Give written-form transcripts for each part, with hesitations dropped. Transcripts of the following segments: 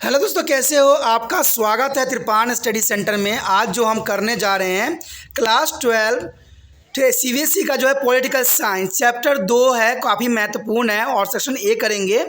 Hello दोस्तों, कैसे हो? आपका स्वागत है त्रिपान स्टडी सेंटर में। आज जो हम करने जा रहे हैं क्लास 12 सीबीएसई का जो है पॉलिटिकल साइंस चैप्टर 2 है, काफ़ी महत्वपूर्ण है और सेक्शन ए करेंगे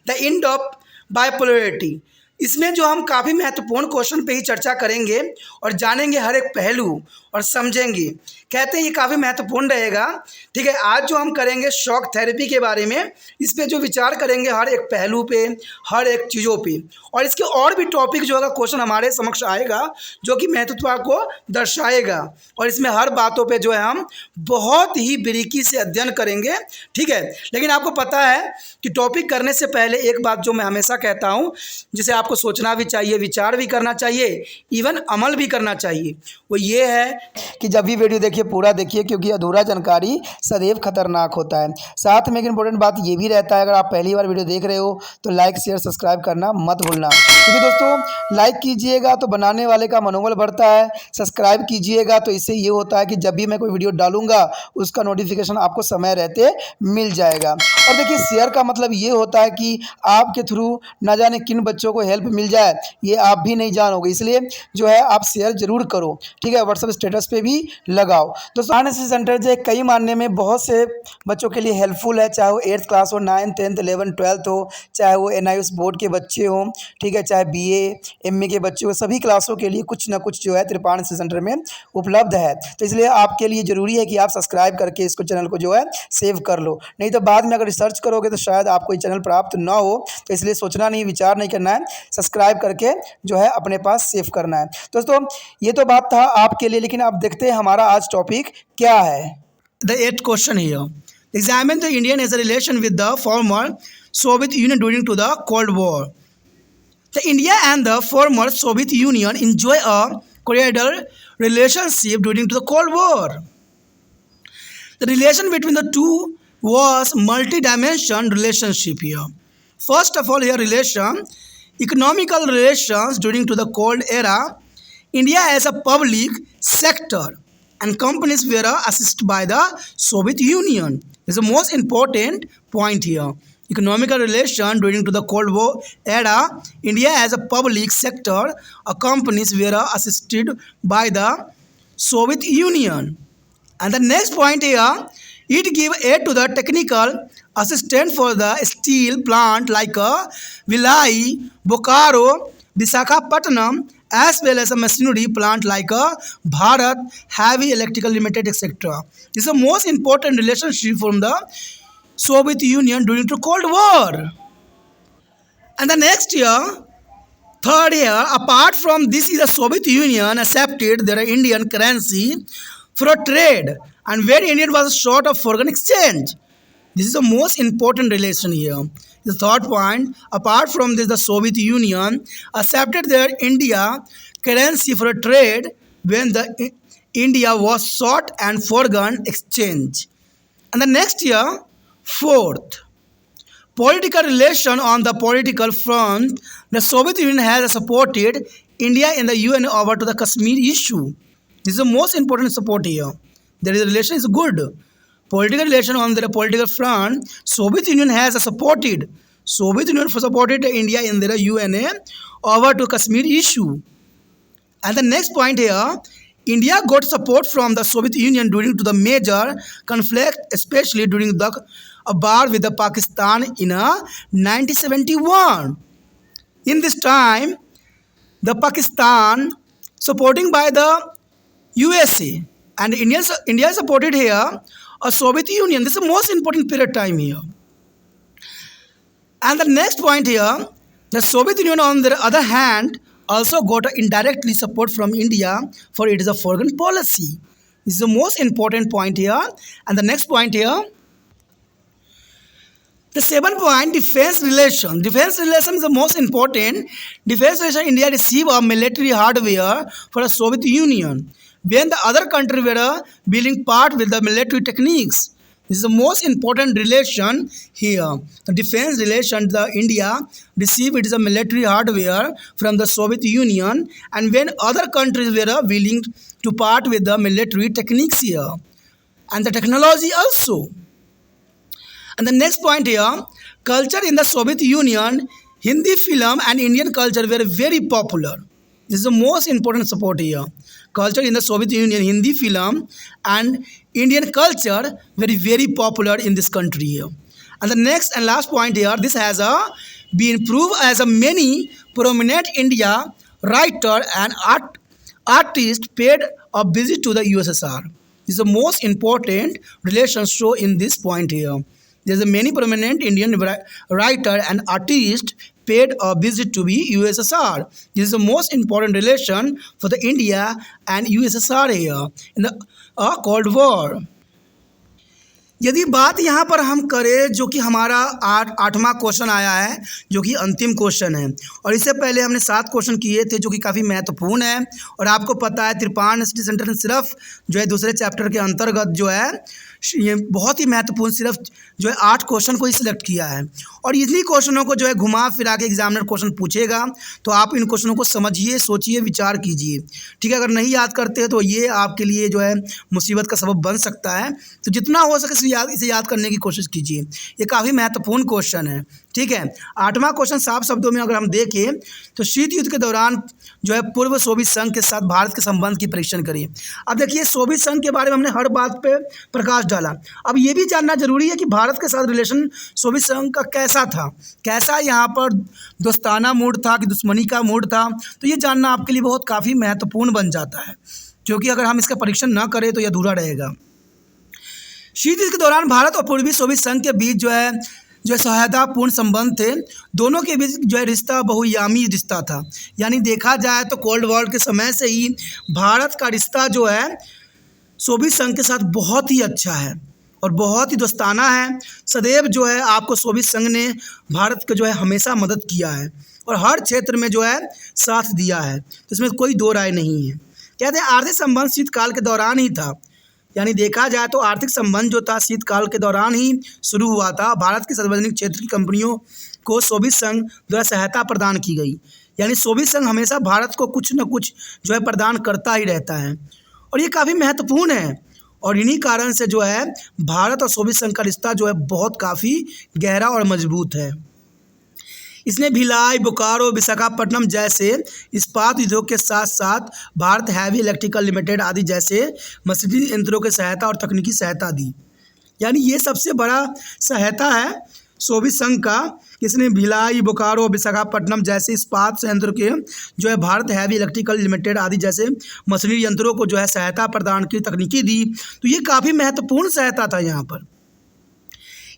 द एंड ऑफ बाइपोलैरिटी। इसमें जो हम काफ़ी महत्वपूर्ण क्वेश्चन पे ही चर्चा करेंगे और जानेंगे हर एक पहलू और समझेंगे। कहते हैं ये काफ़ी महत्वपूर्ण रहेगा। ठीक है, आज जो हम करेंगे शॉक थेरेपी के बारे में, इस पे जो विचार करेंगे हर एक पहलू पे, हर एक चीज़ों पे, और इसके और भी टॉपिक जो होगा क्वेश्चन हमारे समक्ष आएगा जो कि महत्वता को दर्शाएगा, और इसमें हर बातों पे जो है हम बहुत ही बारीकी से अध्ययन करेंगे। ठीक है, लेकिन आपको पता है कि टॉपिक करने से पहले एक बात जो मैं हमेशा कहता हूँ, जिसे आपको सोचना भी चाहिए, विचार भी करना चाहिए, इवन अमल भी करना चाहिए, वो ये है कि जब भी वीडियो देखिए पूरा देखिए, क्योंकि अधूरा जानकारी सदैव खतरनाक होता है। साथ में एक इंपॉर्टेंट बात ये भी रहता है, अगर आप पहली बार वीडियो देख रहे हो तो लाइक शेयर सब्सक्राइब करना मत भूलना, क्योंकि दोस्तों लाइक कीजिएगा तो बनाने वाले का मनोबल बढ़ता है, सब्सक्राइब कीजिएगा तो इससे ये होता है कि जब भी मैं कोई वीडियो डालूंगा उसका नोटिफिकेशन आपको समय रहते मिल जाएगा। और देखिए, शेयर का मतलब ये होता है कि आपके थ्रू न जाने किन बच्चों को हेल्प मिल जाए, ये आप भी नहीं जानोगे, इसलिए जो है आप शेयर जरूर करो। ठीक है, व्हाट्सएप स्टेटस पे भी लगाओ। दोस्तों एनएसएस सेंटर जो है कई मानने में बहुत से बच्चों के लिए हेल्पफुल है, चाहे वो 8th क्लास हो, 9th 10th 11th 12th हो, चाहे वो एनआईएस बोर्ड के बच्चे हों, ठीक है, चाहे बीए एमए के बच्चे हो, सभी क्लासों के लिए कुछ ना कुछ जो है त्रिपान सेंटर में उपलब्ध है। तो इसलिए आपके लिए ज़रूरी है कि आप सब्सक्राइब करके इसको चैनल को जो है सेव कर लो, नहीं तो बाद में अगर रिसर्च करोगे तो शायद आपको ये चैनल प्राप्त ना हो। तो इसलिए सोचना नहीं, विचार नहीं करना है, सब्सक्राइब करके जो है अपने पास सेव करना है। दोस्तों ये तो बात था आपके लिए, लेकिन अब देखते हैं हमारा आज टॉपिक क्या है। The 8th question here, examine the Indian as a relation with the former Soviet Union during to the Cold War. The India and the former Soviet Union enjoy a cordial relationship during the Cold War. The relation between the two was multi-dimensional relationship here. First of all, here relation, economical relations during to the Cold era. India as a public sector and companies were assisted by the Soviet Union. This is the most important point here. Economical relation during to the Cold War era, India as a public sector, companies were assisted by the Soviet Union. And the next point here, it gave aid to the technical assistance for the steel plant like Vilai, Bokaro, Visakhapatnam, as well as a machinery plant like Bharat Heavy Electrical Limited, etc. This is the most important relationship from the Soviet Union during the Cold War. And the next year, third year, apart from this, is the Soviet Union accepted their Indian currency for a trade, and where Indian was short of foreign exchange. This is the most important relation here. The third point, apart from this, the Soviet Union accepted their India currency for a trade when the India was short and foreign exchange. And the next year, fourth, political relation on the political front, the Soviet Union has supported India in the UN over to the Kashmir issue. This is the most important support here. There is a relation is good. Political relation on the political front, Soviet Union has supported India in the UNA over to Kashmir issue. And the next point here, India got support from the Soviet Union during to the major conflict, especially during the war with the Pakistan in 1971. In this time, the Pakistan supporting by the USA and India supported here a Soviet Union. This is the most important period time here. And the next point here, the Soviet Union on the other hand also got indirectly support from India for its foreign policy. This is the most important point here. And the next point here, the 7th point, defense relation. Defense relation is the most important. Defense relation, India received a military hardware for the Soviet Union when the other country were building part with the military techniques. This is the most important relation here. The defense relation, the India received its military hardware from the Soviet Union, and when other countries were willing to part with the military techniques here and the technology also. And the next point here, culture in the Soviet Union Hindi film and Indian culture were very popular. This is the most important support here. Culture in the Soviet Union, Hindi film and Indian culture were very popular in this country here. And the next and last point here, this has been proved as a many prominent India writer and artist paid a visit to the USSR. This is the most important relation show in this point here. There's a many prominent Indian writer and artist paid a visit to the USSR. This is the most important relation for the India and USSR here in the Cold War. यदि बात यहाँ पर हम करें जो कि हमारा आठवां क्वेश्चन आया है, जो कि अंतिम क्वेश्चन है, और इससे पहले हमने 7 क्वेश्चन किए थे जो कि काफ़ी महत्वपूर्ण है। और आपको पता है त्रिपाण स्टडी सेंटर ने सिर्फ जो है दूसरे चैप्टर के अंतर्गत जो है ये बहुत ही महत्वपूर्ण सिर्फ जो है 8 क्वेश्चन को ही सिलेक्ट किया है। और इन्हीं क्वेश्चनों को जो है घुमा फिरा के एग्जामिनर क्वेश्चन पूछेगा, तो आप इन क्वेश्चनों को समझिए, सोचिए, विचार कीजिए। ठीक है, अगर नहीं याद करते हैं तो ये आपके लिए जो है मुसीबत का सबब बन सकता है। तो जितना हो सके इसे याद करने की कोशिश कीजिए। ये काफ़ी महत्वपूर्ण क्वेश्चन है। ठीक है, 8वां क्वेश्चन साफ शब्दों में अगर हम देखें तो शीत युद्ध के दौरान जो है पूर्व सोवियत संघ के साथ भारत के संबंध की परीक्षण करिए। अब देखिए, सोवियत संघ के बारे में हमने हर बात पे प्रकाश डाला। अब ये भी जानना जरूरी है कि भारत के साथ रिलेशन सोवियत संघ का कैसा था, कैसा यहाँ पर दोस्ताना मूड था कि दुश्मनी का मूड था। तो ये जानना आपके लिए बहुत काफ़ी महत्वपूर्ण बन जाता है, क्योंकि अगर हम इसका परीक्षण न करें तो यह अधूरा रहेगा। शीत युद्ध के दौरान भारत और पूर्वी सोवियत संघ के बीच जो है सौहार्दपूर्ण संबंध थे। दोनों के बीच जो है रिश्ता बहुआयामी रिश्ता था। यानी देखा जाए तो कोल्ड वॉर के समय से ही भारत का रिश्ता जो है सोवियत संघ के साथ बहुत ही अच्छा है और बहुत ही दोस्ताना है। सदैव जो है आपको सोवियत संघ ने भारत को जो है हमेशा मदद किया है और हर क्षेत्र में जो है साथ दिया है। तो इसमें कोई दो राय नहीं है। कहते हैं आर्थिक संबंध शीतकाल के दौरान ही था। यानी देखा जाए तो आर्थिक संबंध जो था शीतकाल के दौरान ही शुरू हुआ था। भारत की सार्वजनिक क्षेत्र की कंपनियों को सोवियत संघ द्वारा सहायता प्रदान की गई। यानी सोवियत संघ हमेशा भारत को कुछ न कुछ जो है प्रदान करता ही रहता है और ये काफ़ी महत्वपूर्ण है। और इन्हीं कारण से जो है भारत और सोवियत संघ का रिश्ता जो है बहुत काफ़ी गहरा और मजबूत है। इसने भिलाई, बोकारो, विशाखापट्टनम जैसे इस्पात उद्योग के साथ साथ भारत हैवी इलेक्ट्रिकल लिमिटेड आदि जैसे मशीनरी यंत्रों की सहायता और तकनीकी सहायता दी। यानी ये सबसे बड़ा सहायता है सोवियत संघ का। इसने भिलाई, बोकारो, विशाखापट्टनम जैसे इस्पात संयंत्र के जो है भारत हैवी इलेक्ट्रिकल लिमिटेड आदि जैसे मशीनरी यंत्रों को जो है सहायता प्रदान की, तकनीकी दी। तो ये काफ़ी महत्वपूर्ण सहायता था यहाँ पर।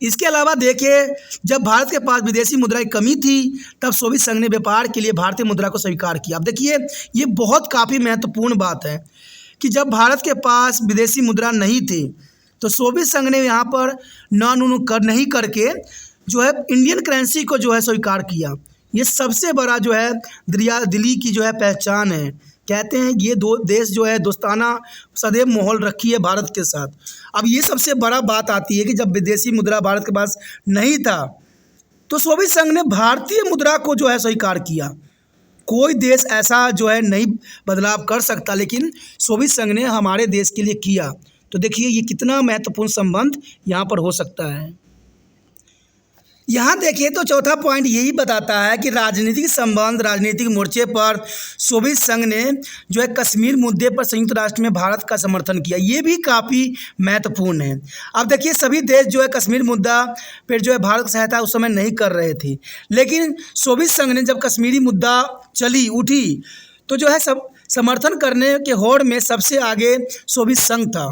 इसके अलावा देखिए, जब भारत के पास विदेशी मुद्रा की कमी थी तब सोवियत संघ ने व्यापार के लिए भारतीय मुद्रा को स्वीकार किया। अब देखिए, ये बहुत काफ़ी महत्वपूर्ण बात है कि जब भारत के पास विदेशी मुद्रा नहीं थी तो सोवियत संघ ने यहाँ पर नहीं करके जो है इंडियन करेंसी को जो है स्वीकार किया। ये सबसे बड़ा जो है दिल्ली की जो है पहचान है। कहते हैं ये दो देश जो है दोस्ताना सदैव माहौल रखी है भारत के साथ। अब ये सबसे बड़ा बात आती है कि जब विदेशी मुद्रा भारत के पास नहीं था तो सोवियत संघ ने भारतीय मुद्रा को जो है स्वीकार किया। कोई देश ऐसा जो है नहीं बदलाव कर सकता, लेकिन सोवियत संघ ने हमारे देश के लिए किया। तो देखिए ये कितना महत्वपूर्ण संबंध यहाँ पर हो सकता है। यहाँ देखिए तो चौथा पॉइंट यही बताता है कि राजनीतिक संबंध, राजनीतिक मोर्चे पर सोवियत संघ ने जो है कश्मीर मुद्दे पर संयुक्त राष्ट्र में भारत का समर्थन किया। ये भी काफ़ी महत्वपूर्ण है। अब देखिए, सभी देश जो है कश्मीर मुद्दा पर जो है भारत की सहायता उस समय नहीं कर रहे थे, लेकिन सोवियत संघ ने जब कश्मीरी मुद्दा उठी तो जो है सब समर्थन करने के होड़ में सबसे आगे सोवियत संघ था।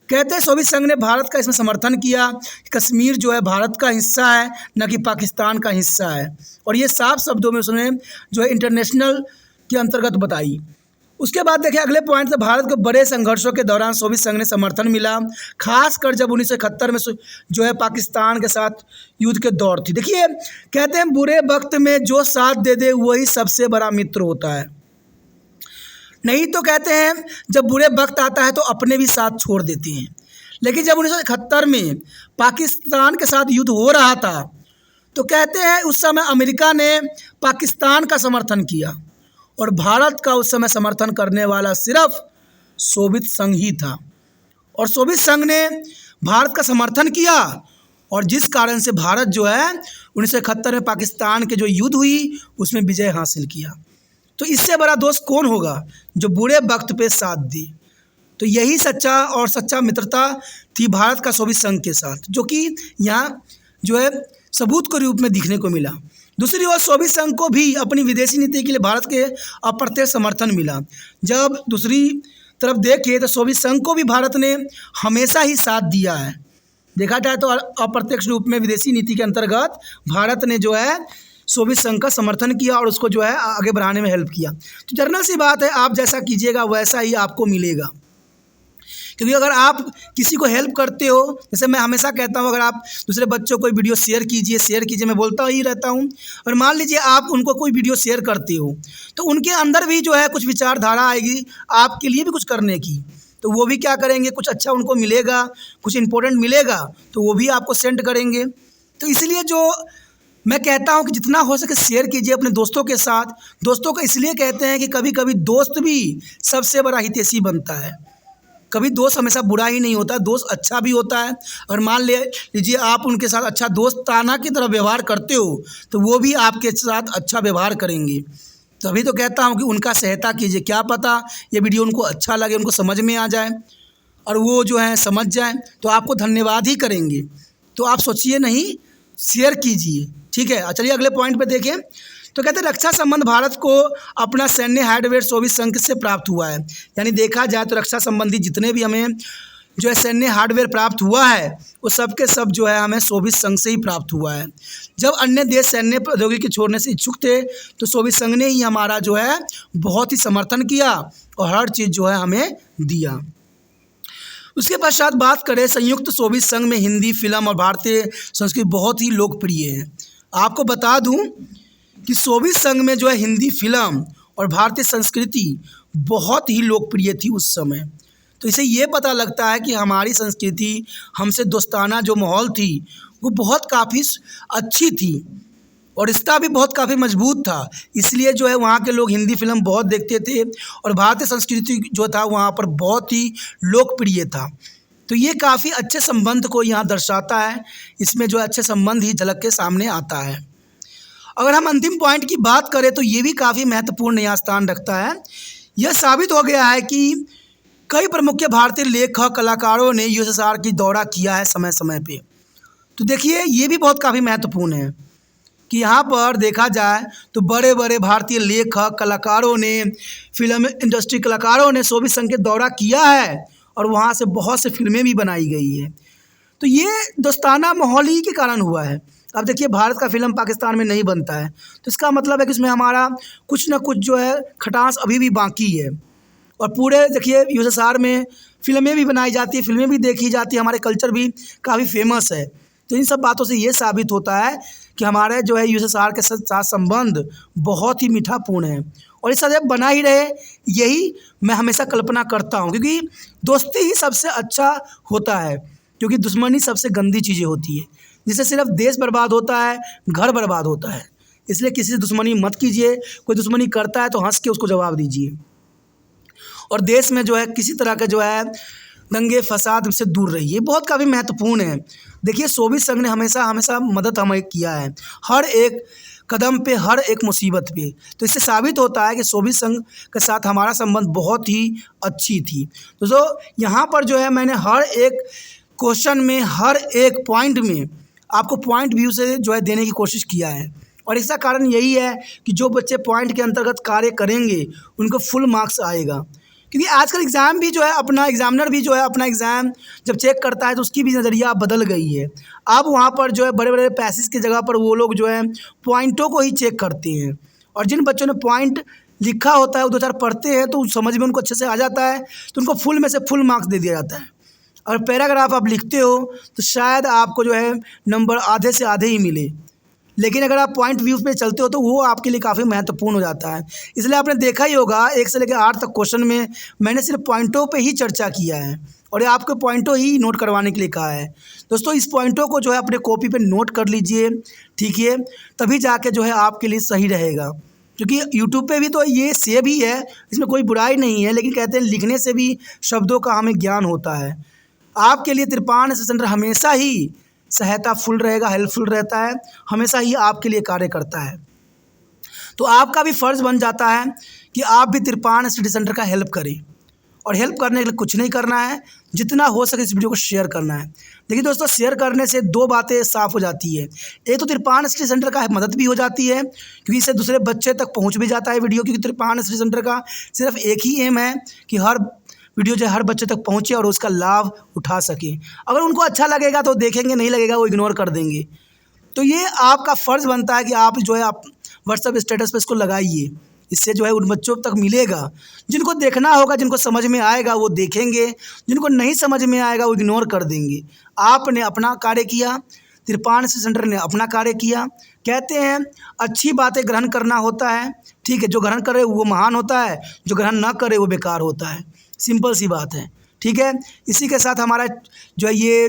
कहते हैं सोवियत संघ ने भारत का इसमें समर्थन किया। कश्मीर जो है भारत का हिस्सा है, न कि पाकिस्तान का हिस्सा है। और ये साफ शब्दों में उसने जो है इंटरनेशनल के अंतर्गत बताई। उसके बाद देखिए अगले पॉइंट से, भारत के बड़े संघर्षों के दौरान सोवियत संघ ने समर्थन मिला, खासकर जब 1971 में जो है पाकिस्तान के साथ युद्ध के दौर थी। देखिए, कहते हैं बुरे वक्त में जो साथ दे दे वही सबसे बड़ा मित्र होता है। नहीं तो कहते हैं जब बुरे वक्त आता है तो अपने भी साथ छोड़ देते हैं। लेकिन जब 1971 में पाकिस्तान के साथ युद्ध हो रहा था तो कहते हैं उस समय अमेरिका ने पाकिस्तान का समर्थन किया और भारत का उस समय समर्थन करने वाला सिर्फ सोवियत संघ ही था। और सोवियत संघ ने भारत का समर्थन किया और जिस कारण से भारत जो है 1971 में पाकिस्तान के जो युद्ध हुई उसमें विजय हासिल किया। तो इससे बड़ा दोस्त कौन होगा जो बुरे वक्त पे साथ दे। तो यही सच्चा मित्रता थी भारत का सोवियत संघ के साथ, जो कि यहाँ जो है सबूत के रूप में दिखने को मिला। दूसरी ओर सोवियत संघ को भी अपनी विदेशी नीति के लिए भारत के अप्रत्यक्ष समर्थन मिला। जब दूसरी तरफ देखें तो सोवियत संघ को भी भारत ने हमेशा ही साथ दिया है। देखा जाए तो अप्रत्यक्ष रूप में विदेशी नीति के अंतर्गत भारत ने जो है सोवियत संघ का समर्थन किया और उसको जो है आगे बढ़ाने में हेल्प किया। तो जनरल सी बात है, आप जैसा कीजिएगा वैसा ही आपको मिलेगा। क्योंकि अगर आप किसी को हेल्प करते हो, जैसे मैं हमेशा कहता हूँ, अगर आप दूसरे बच्चों को वीडियो शेयर कीजिए, मैं बोलता ही रहता हूँ। और मान लीजिए आप उनको कोई वीडियो शेयर करते हो तो उनके अंदर भी जो है कुछ विचारधारा आएगी आपके लिए भी कुछ करने की, तो वो भी क्या करेंगे, कुछ अच्छा उनको मिलेगा, कुछ इंपॉर्टेंट मिलेगा तो वो भी आपको सेंड करेंगे। तो इसलिए जो मैं कहता हूँ कि जितना हो सके शेयर कीजिए अपने दोस्तों के साथ। दोस्तों का इसलिए कहते हैं कि कभी कभी दोस्त भी सबसे बड़ा हितैषी बनता है। कभी दोस्त हमेशा बुरा ही नहीं होता, दोस्त अच्छा भी होता है। और मान लीजिए आप उनके साथ अच्छा दोस्ताना की तरह व्यवहार करते हो तो वो भी आपके साथ अच्छा व्यवहार करेंगे। तभी तो कहता हूँ कि उनका सहायता कीजिए, क्या पता ये वीडियो उनको अच्छा लगे, उनको समझ में आ जाए और वो जो है समझ जाए तो आपको धन्यवाद ही करेंगे। तो आप सोचिए नहीं, शेयर कीजिए, ठीक है। चलिए अगले पॉइंट पे देखें। तो कहते हैं रक्षा संबंध भारत को अपना सैन्य हार्डवेयर सोवियत संघ से प्राप्त हुआ है। यानी देखा जाए तो रक्षा संबंधी जितने भी हमें जो है सैन्य हार्डवेयर प्राप्त हुआ है वो सब के सब जो है हमें सोवियत संघ से ही प्राप्त हुआ है। जब अन्य देश सैन्य प्रौद्योगिकी छोड़ने से इच्छुक थे तो सोवियत संघ ने ही हमारा जो है बहुत ही समर्थन किया और हर चीज़ जो है हमें दिया। उसके पश्चात बात करें, संयुक्त सोवियत संघ में हिंदी फिल्म और भारतीय संस्कृति बहुत ही लोकप्रिय है। आपको बता दूं कि सोवियत संघ में जो है हिंदी फिल्म और भारतीय संस्कृति बहुत ही लोकप्रिय थी उस समय। तो इससे ये पता लगता है कि हमारी संस्कृति, हमसे दोस्ताना जो माहौल थी वो बहुत काफ़ी अच्छी थी और रिश्ता भी बहुत काफ़ी मजबूत था। इसलिए जो है वहाँ के लोग हिंदी फिल्म बहुत देखते थे और भारतीय संस्कृति जो था वहाँ पर बहुत ही लोकप्रिय था। तो ये काफ़ी अच्छे संबंध को यहाँ दर्शाता है, इसमें जो अच्छे संबंध ही झलक के सामने आता है। अगर हम अंतिम पॉइंट की बात करें तो ये भी काफ़ी महत्वपूर्ण यहाँ स्थान रखता है। यह साबित हो गया है कि कई प्रमुख भारतीय लेखक कलाकारों ने यूएसएसआर की दौरा किया है समय समय पे। तो देखिए ये भी बहुत काफ़ी महत्वपूर्ण है कि यहाँ पर देखा जाए तो बड़े बड़े भारतीय लेखक कलाकारों ने, फिल्म इंडस्ट्री कलाकारों ने सोवियत संघ के दौरा किया है और वहाँ से बहुत से फिल्में भी बनाई गई है। तो ये दोस्ताना माहौल ही के कारण हुआ है। अब देखिए भारत का फिल्म पाकिस्तान में नहीं बनता है तो इसका मतलब है कि उसमें हमारा कुछ ना कुछ जो है खटास अभी भी बाकी है। और पूरे देखिए यूएसएसआर में फिल्में भी बनाई जाती है, फिल्में भी देखी जाती है, हमारे कल्चर भी काफ़ी फेमस है। तो इन सब बातों से ये साबित होता है कि हमारे जो है यूएसएसआर के साथ संबंध बहुत ही मीठापूर्ण है और ये सदैव बना ही रहे, यही मैं हमेशा कल्पना करता हूँ। क्योंकि दोस्ती ही सबसे अच्छा होता है, क्योंकि दुश्मनी सबसे गंदी चीज़ें होती है जिससे सिर्फ देश बर्बाद होता है, घर बर्बाद होता है। इसलिए किसी से दुश्मनी मत कीजिए, कोई दुश्मनी करता है तो हंस के उसको जवाब दीजिए और देश में जो है किसी तरह का जो है दंगे फसाद से दूर रहिए, बहुत काफ़ी महत्वपूर्ण है। देखिए सोवियत संघ ने हमेशा मदद हमें किया है हर एक कदम पे, हर एक मुसीबत पे। तो इससे साबित होता है कि सोवियत संघ के साथ हमारा संबंध बहुत ही अच्छी थी। दोस्तों यहाँ पर जो है मैंने हर एक क्वेश्चन में, हर एक पॉइंट में आपको पॉइंट व्यू से जो है देने की कोशिश किया है और इसका कारण यही है कि जो बच्चे पॉइंट के अंतर्गत कार्य करेंगे उनको फुल मार्क्स आएगा। क्योंकि आजकल एग्ज़ाम भी जो है अपना एग्ज़ामिनर भी जो है अपना एग्ज़ाम जब चेक करता है तो उसकी भी नज़रिया बदल गई है। अब वहाँ पर जो है बड़े बड़े पैसेज की जगह पर वो लोग जो है पॉइंटों को ही चेक करते हैं और जिन बच्चों ने पॉइंट लिखा होता है वो दो चार पढ़ते हैं तो समझ में उनको अच्छे से आ जाता है तो उनको फुल में से फुल मार्क्स दे दिया जाता है। और पैराग्राफ आप लिखते हो तो शायद आपको जो है नंबर आधे से आधे ही मिले, लेकिन अगर आप पॉइंट व्यू पे चलते हो तो वो आपके लिए काफ़ी महत्वपूर्ण हो जाता है। इसलिए आपने देखा ही होगा 1 से लेकर 8 तक क्वेश्चन में मैंने सिर्फ पॉइंटों पे ही चर्चा किया है और ये आपको पॉइंटों ही नोट करवाने के लिए कहा है। दोस्तों इस पॉइंटों को जो है अपने कॉपी पे नोट कर लीजिए, ठीक है, तभी जाके जो है आपके लिए सही रहेगा। क्योंकि यूट्यूब पे भी तो ये सेव ही है, इसमें कोई बुराई नहीं है, लेकिन कहते हैं लिखने से भी शब्दों का हमें ज्ञान होता है। आपके लिए तिरपान सेंटर हमेशा ही सहायता फुल रहेगा, हेल्पफुल रहता है, हमेशा ही आपके लिए कार्य करता है। तो आपका भी फ़र्ज़ बन जाता है कि आप भी तिरपान स्टडी सेंटर का हेल्प करें। और हेल्प करने के लिए कुछ नहीं करना है, जितना हो सके इस वीडियो को शेयर करना है। देखिए दोस्तों, शेयर करने से दो बातें साफ़ हो जाती है। एक तो तिरपान स्टडी सेंटर का मदद भी हो जाती है, क्योंकि इससे दूसरे बच्चे तक पहुंच भी जाता है वीडियो, क्योंकि तिरपान स्टडी सेंटर का सिर्फ एक ही एम है कि हर वीडियो जो है हर बच्चे तक पहुँचे और उसका लाभ उठा सके। अगर उनको अच्छा लगेगा तो देखेंगे, नहीं लगेगा वो इग्नोर कर देंगे। तो ये आपका फ़र्ज़ बनता है कि आप जो है आप व्हाट्सएप स्टेटस पे इसको लगाइए। इससे जो है उन बच्चों तक मिलेगा। जिनको देखना होगा, जिनको समझ में आएगा वो देखेंगे, जिनको नहीं समझ में आएगा वो इग्नोर कर देंगे। आपने अपना कार्य किया, तिरपान स्टडी सेंटर ने अपना कार्य किया। कहते हैं अच्छी बातें ग्रहण करना होता है, ठीक है, जो ग्रहण करे वो महान होता है, जो ग्रहण ना करे वो बेकार होता है। सिंपल सी बात है, ठीक है। इसी के साथ हमारा जो है ये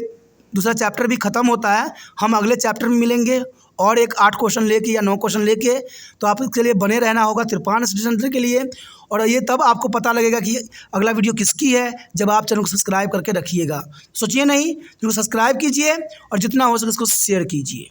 दूसरा चैप्टर भी ख़त्म होता है। हम अगले चैप्टर में मिलेंगे और एक 8 क्वेश्चन लेके या 9 क्वेश्चन लेके। तो आप इसके लिए बने रहना होगा तिरपान स्टडी सेंटर के लिए। और ये तब आपको पता लगेगा कि अगला वीडियो किसकी है, जब आप चैनल को सब्सक्राइब करके रखिएगा। सोचिए नहीं, तो सब्सक्राइब कीजिए और जितना हो सके इसको शेयर कीजिए।